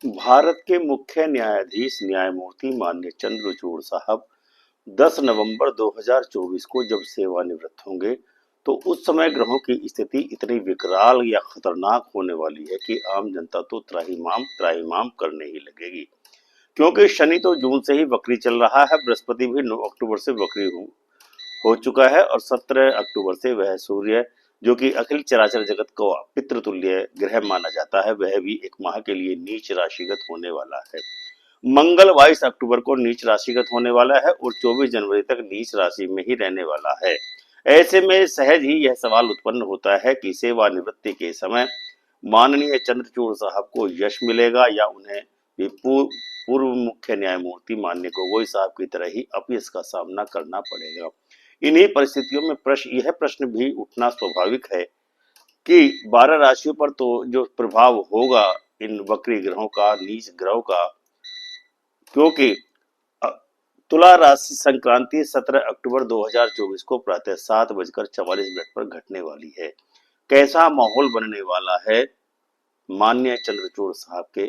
भारत के मुख्य न्यायाधीश न्यायमूर्ति माननीय चंद्रचूड़ साहब 10 नवंबर 2024 को जब सेवानिवृत्त होंगे तो उस समय ग्रहों की स्थिति इतनी विकराल या खतरनाक होने वाली है कि आम जनता तो त्राहिमाम त्राहिमाम करने ही लगेगी। क्योंकि शनि तो जून से ही वक्री चल रहा है, बृहस्पति भी 9 अक्टूबर से वक्री हो चुका है और 17 अक्टूबर से वह सूर्य, जो कि अखिल चराचर जगत को पितृतुल्य ग्रह माना जाता है, वह भी एक माह के लिए नीच राशिगत होने वाला है। मंगल 22 अक्टूबर को नीच राशिगत होने वाला है और 24 जनवरी तक नीच राशि में ही रहने वाला है। ऐसे में सहज ही यह सवाल उत्पन्न होता है कि सेवानिवृत्ति के समय माननीय चंद्रचूड़ साहब को यश मिलेगा या उन्हें भी पूर्व मुख्य न्यायमूर्ति माननीय गोगोई साहब की तरह ही अपयश का सामना करना पड़ेगा। इन्हीं परिस्थितियों में यह प्रश्न भी उठना स्वाभाविक है कि 12 राशियों पर तो जो प्रभाव होगा इन वक्री ग्रहों का, नीच ग्रहों का, क्योंकि तुला राशि संक्रांति 17 अक्टूबर 2024 को प्रातः 7:44 पर घटने वाली है। कैसा माहौल बनने वाला है माननीय चंद्रचूड़ साहब के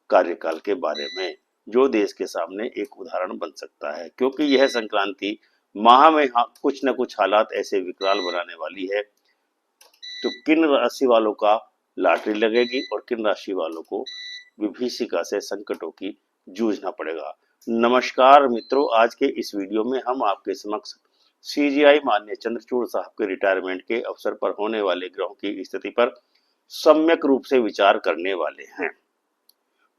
कार्यकाल के बारे में, जो देश के सामने एक उदाहरण बन सकता है, क्योंकि यह संक्रांति माह में कुछ न कुछ हालात ऐसे विकराल बनाने वाली है। तो किन राशि वालों का लॉटरी लगेगी और किन राशि वालों को विभीषिका से संकटों की जूझना पड़ेगा। नमस्कार मित्रों, आज के इस वीडियो में हम आपके समक्ष सीजीआई माननीय चंद्रचूड़ साहब के रिटायरमेंट के अवसर पर होने वाले ग्रहों की स्थिति पर सम्यक रूप से विचार करने वाले हैं।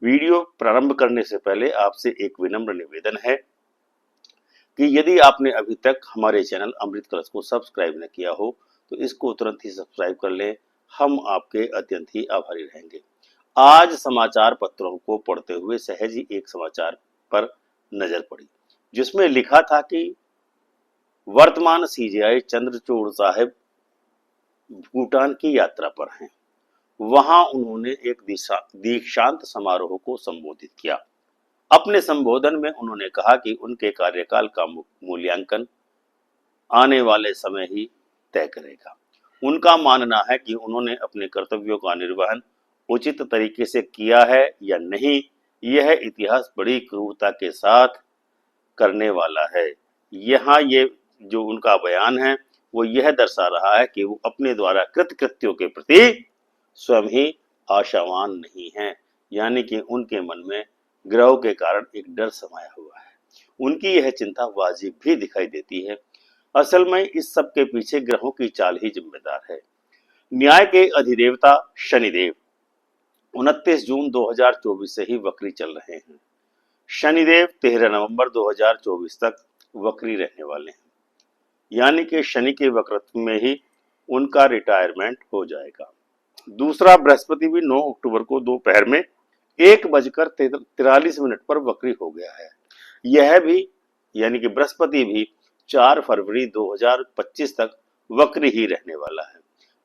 वीडियो प्रारंभ करने से पहले आपसे एक विनम्र निवेदन है कि यदि आपने अभी तक हमारे चैनल अमृत कलश को सब्सक्राइब न किया हो तो इसको तुरंत ही सब्सक्राइब कर लें। हम आपके अत्यंत ही आभारी रहेंगे। आज समाचार पत्रों को पढ़ते हुए सहज ही एक समाचार पर नजर पड़ी, जिसमें लिखा था कि वर्तमान सीजीआई चंद्रचूड़ साहब भूटान की यात्रा पर हैं। वहां उन्होंने एक दीक्षांत समारोह को संबोधित किया। अपने संबोधन में उन्होंने कहा कि उनके कार्यकाल का मूल्यांकन आने वाले समय ही तय करेगा। उनका मानना है कि उन्होंने अपने कर्तव्यों का निर्वहन उचित तरीके से किया है या नहीं, यह इतिहास बड़ी क्रूरता के साथ करने वाला है। यहाँ ये जो उनका बयान है वो यह दर्शा रहा है कि वो अपने द्वारा कृत कृत्यों के प्रति स्वयं ही आशावान नहीं है, यानी कि उनके मन में ग्रहों के कारण एक डर समाया हुआ है। उनकी यह चिंता वाजिब भी दिखाई देती है। असल में इस सब के पीछे ग्रहों की चाल ही जिम्मेदार है। न्याय के अधिदेवता शनिदेव 29 जून 2024 से ही वक्री चल रहे हैं। शनिदेव 13 नवंबर 2024 तक वक्री रहने वाले हैं, यानी कि शनि के वक्रत्व में ही उनका रिटायरमेंट हो जाएगा। दूसरा, बृहस्पति भी 9 अक्टूबर को दोपहर में 1:43 पर वक्री हो गया है। यह भी यानी कि बृहस्पति भी 4 फरवरी 2025 तक वक्री ही रहने वाला है।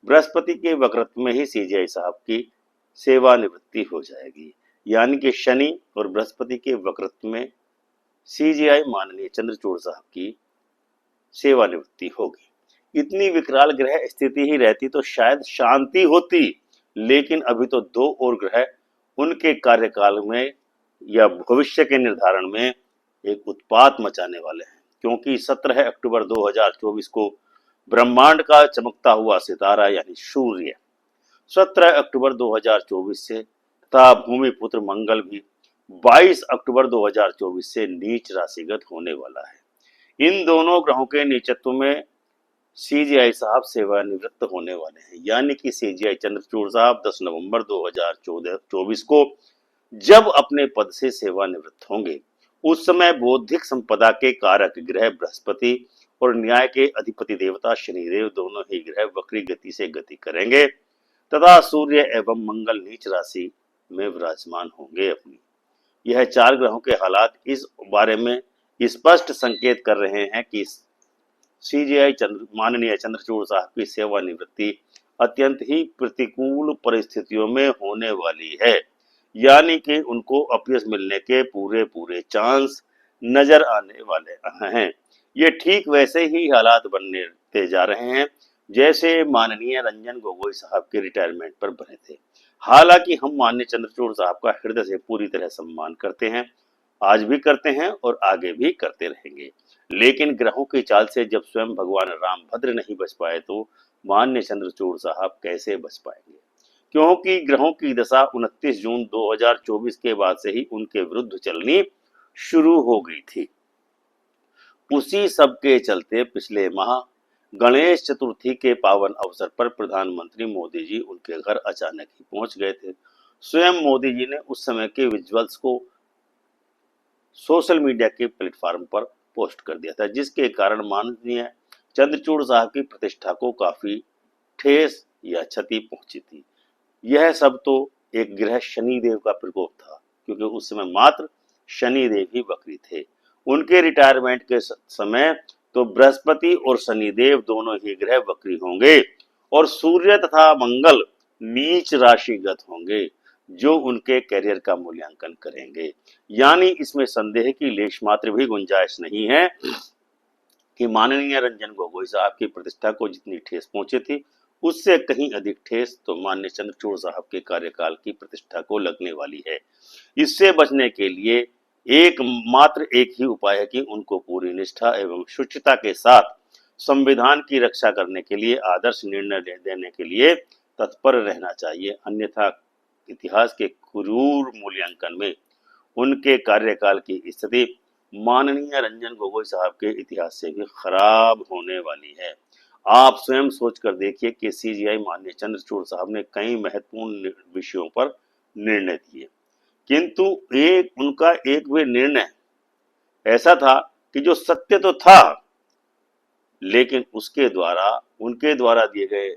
बृहस्पति के वक्रत्व में ही सीजीआई साहब की सेवानिवृत्ति हो जाएगी, यानी कि शनि और बृहस्पति के वक्रत्व में सीजीआई माननीय चंद्रचूड़ साहब की सेवानिवृत्ति होगी। इतनी विकराल ग्रह स्थिति ही रहती तो शायद शांति होती, लेकिन अभी तो दो और ग्रह उनके कार्यकाल में या भविष्य के निर्धारण में एक उत्पात मचाने वाले हैं। क्योंकि 17 अक्टूबर 2024 को ब्रह्मांड का चमकता हुआ सितारा यानी सूर्य 17 अक्टूबर 2024 से तथा भूमिपुत्र मंगल भी 22 अक्टूबर 2024 से नीच राशिगत होने वाला है। इन दोनों ग्रहों के नीचत्व में सीजीआई साहब सेवानिवृत्त होने वाले हैं, यानी कि सीजीआई चंद्रचूड़ साहब 10 नवंबर 2024 को जब अपने पद से सेवानिवृत्त होंगे, उस समय बौद्धिक संपदा के कारक ग्रह बृहस्पति और न्याय के अधिपति देवता शनिदेव दोनों ही ग्रह वक्री गति से गति करेंगे तथा सूर्य एवं मंगल नीच राशि में विराजमान होंगे। अपनी यह चार ग्रहों के हालात इस बारे में स्पष्ट संकेत कर रहे हैं कि सीजीआई माननीय चंद्रचूड़ साहब की सेवानिवृत्ति अत्यंत ही प्रतिकूल परिस्थितियों में होने वाली है, यानी कि उनको अपयश मिलने के पूरे पूरे चांस नजर आने वाले हैं। ये ठीक वैसे ही हालात बनने जा रहे हैं जैसे माननीय रंजन गोगोई साहब के रिटायरमेंट पर बने थे। हालांकि हम मान्य चंद्रचूड़ साहब का हृदय से पूरी तरह सम्मान करते हैं, आज भी करते हैं और आगे भी करते रहेंगे। लेकिन ग्रहों की चाल से जब स्वयं भगवान रामभद्र नहीं बच पाए तो मान्य चंद्रचूड़ साहब कैसे बच पाएंगे? क्योंकि ग्रहों की दशा 29 जून 2024 के बाद से ही उनके विरुद्ध चलनी शुरू हो गई थी। उसी सब के चलते पिछले माह गणेश चतुर्थी के पावन अवसर पर प्रधानमंत्री मोदी जी उनके घर अचानक ही पहुंच गए थे। स्वयं मोदी जी ने उस समय के विजुअल्स को सोशल मीडिया के प्लेटफॉर्म पर पोस्ट कर दिया था, जिसके कारण माननीय चंद्रचूड़ साहब की प्रतिष्ठा को काफी ठेस या क्षति पहुंची थी। यह सब तो एक ग्रह शनिदेव का प्रकोप था, क्योंकि उस समय मात्र शनिदेव ही वक्री थे। उनके रिटायरमेंट के समय तो बृहस्पति और शनिदेव दोनों ही ग्रह वक्री होंगे और सूर्य तथा मंगल नीच राशिगत होंगे, जो उनके करियर का मूल्यांकन करेंगे। यानी इसमें संदेह की लेश मात्र भी गुंजाइश नहीं है कि माननीय रंजन गोगोई साहब की प्रतिष्ठा को जितनी ठेस पहुंची थी, उससे कहीं अधिक ठेस तो माननीय चंद्रचूड़ साहब के कार्यकाल की प्रतिष्ठा को लगने वाली है। इससे बचने के लिए एक ही उपाय है कि उनको पूरी निष्ठा एवं शुचिता के साथ संविधान की रक्षा करने के लिए आदर्श निर्णय देने के लिए तत्पर रहना चाहिए। अन्यथा इतिहास के क्रूर मूल्यांकन में उनके कार्यकाल की स्थिति माननीय रंजन गोगोई साहब के इतिहास से भी खराब होने वाली है। आप स्वयं सोचकर देखिए कि सीजीआई माननीय चंद्रचूड़ साहब ने कई महत्वपूर्ण विषयों पर निर्णय दिए, किंतु उनका एक भी निर्णय ऐसा था कि जो सत्य तो था, लेकिन उनके द्वारा दिए गए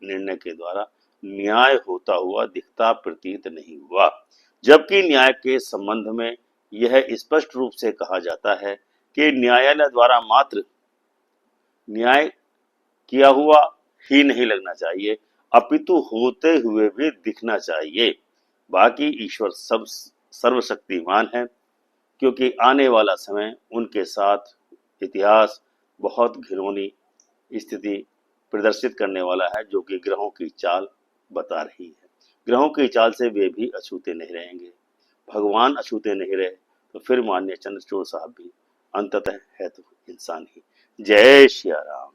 निर्णय के द्वारा न्याय होता हुआ दिखता प्रतीत नहीं हुआ। जबकि न्याय के संबंध में यह स्पष्ट रूप से कहा जाता है कि न्यायालय द्वारा मात्र न्याय किया हुआ ही नहीं लगना चाहिए, अपितु होते हुए भी दिखना चाहिए। बाकी ईश्वर सब सर्वशक्तिमान है, क्योंकि आने वाला समय उनके साथ इतिहास बहुत घिनौनी स्थिति प्रदर्शित करने वाला है, जो कि ग्रहों की चाल बता रही है। ग्रहों की चाल से वे भी अछूते नहीं रहेंगे। भगवान अछूते नहीं रहे तो फिर माननीय चंद्रचूड़ साहब भी अंततः है तो इंसान ही। जय श्री राम।